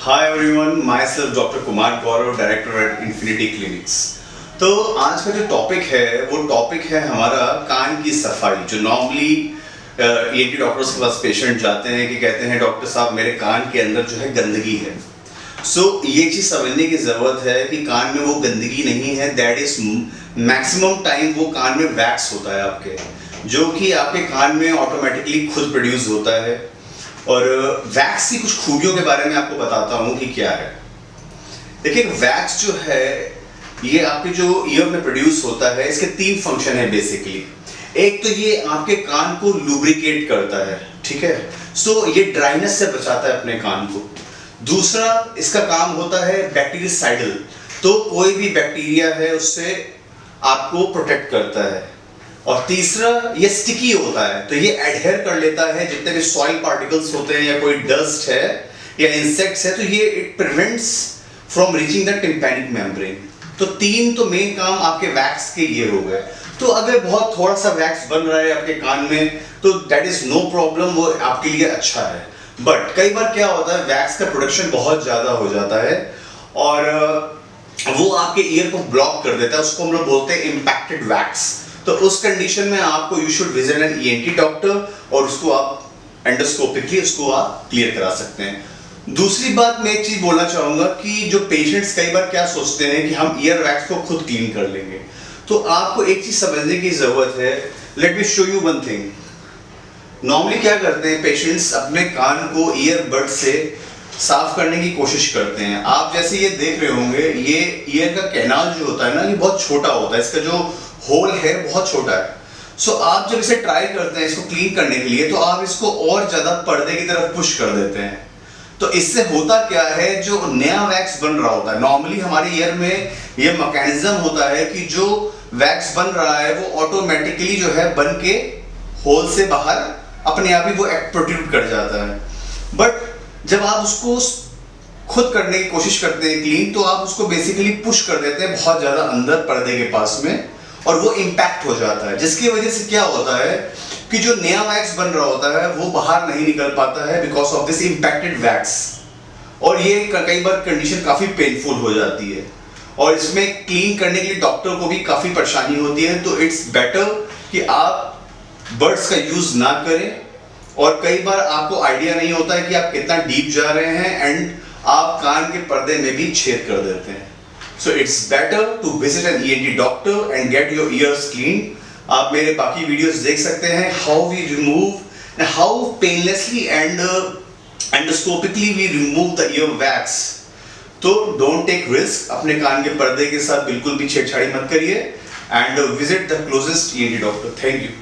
Hi everyone, my self doctor Kumar Gaurav, director at infinity clinics. तो आज का जो टॉपिक है वो टॉपिक है हमारा कान की सफाई। जो नॉर्मली ईएनटी डॉक्टर्स के पास पेशेंट जाते हैं कि कहते हैं डॉक्टर साहब मेरे कान के अंदर जो है गंदगी है। ये चीज़ समझने की ज़रूरत है कि कान में वो गंदगी नहीं है, दैट इज मैक्सिमम टाइम वो कान में वैक्स होता है आपके, जो कि आपके कान में ऑटोमेटिकली खुद प्रोड्यूस होता है। और वैक्स की कुछ खूबियों के बारे में आपको बताता हूँ कि क्या है। देखिए, वैक्स जो है ये आपके जो ईयर में प्रोड्यूस होता है, इसके 3 फंक्शन है बेसिकली। एक तो ये आपके कान को लुब्रिकेट करता है, ठीक है, सो ये ड्राइनेस से बचाता है अपने कान को। दूसरा इसका काम होता है बैक्टीरियासाइडल, तो कोई भी बैक्टीरिया है उससे आपको प्रोटेक्ट करता है। और तीसरा ये स्टिकी होता है, तो ये एडहेयर कर लेता है जितने भी सॉइल पार्टिकल्स होते हैं या कोई डस्ट है या इंसेक्ट्स है, तो ये it prevents from reaching the tympanic membrane. तो 3 तो मेन काम आपके वैक्स के ये हो गए। तो अगर बहुत थोड़ा सा वैक्स बन रहा है आपके कान में तो दैट इज नो प्रॉब्लम, वो आपके लिए अच्छा है। बट कई बार क्या होता है, वैक्स का प्रोडक्शन बहुत ज्यादा हो जाता है और वो आपके ईयर को ब्लॉक कर देता है, उसको हम लोग बोलते हैं इम्पैक्टेड वैक्स। तो उस कंडीशन में आपको you should visit an ENT doctor और उसको आप एंडोस्कोपिकली उसको आप क्लियर करा सकते हैं। दूसरी बात मैं एक चीज बोलना चाहूंगा कि जो पेशेंट्स कई बार क्या सोचते हैं कि हम ईयर वैक्स को खुद क्लीन कर लेंगे, तो आपको एक चीज समझने की जरूरत है। Let me show you one thing. Normally क्या करते हैं पेशेंट्स, अपने कान को ईयरबड से साफ करने की कोशिश करते हैं। आप जैसे ये देख रहे होंगे, ये ईयर का कैनाल जो होता है ना, ये बहुत छोटा होता है, इसका जो होल है बहुत छोटा है। सो आप जब इसे ट्राई करते हैं इसको क्लीन करने के लिए, तो आप इसको और ज्यादा पर्दे की तरफ पुश कर देते हैं। तो इससे होता क्या है, जो नया वैक्स बन रहा होता है, नॉर्मली हमारे ईयर में ये मैकेनिज्म होता है कि जो वैक्स बन रहा है वो ऑटोमेटिकली जो है बन के होल से बाहर अपने आप ही वो प्रोट्रूड कर जाता है। बट जब आप उसको खुद करने की कोशिश करते हैं क्लीन, तो आप उसको बेसिकली पुश कर देते हैं बहुत ज्यादा अंदर पर्दे के पास में, और वो इम्पैक्ट हो जाता है, जिसकी वजह से क्या होता है कि जो नया वैक्स बन रहा होता है वो बाहर नहीं निकल पाता है because of this impacted wax. और ये कई बार कंडीशन काफी पेनफुल हो जाती है और इसमें क्लीन करने के लिए डॉक्टर को भी काफी परेशानी होती है। तो इट्स बेटर कि आप बर्ड्स का यूज ना करें, और कई बार आपको आइडिया नहीं होता है कि आप कितना डीप जा रहे हैं एंड आप कान के पर्दे में भी छेद कर देते हैं। So it's better to visit an ENT doctor and get your ears cleaned. आप मेरे बाकी वीडियोस देख सकते हैं, how we remove and how painlessly and endoscopically we remove the ear wax. तो don't take risk, अपने कान के पर्दे के साथ बिल्कुल भी छेड़छाड़ी मत करिए and visit the closest ENT doctor. Thank you.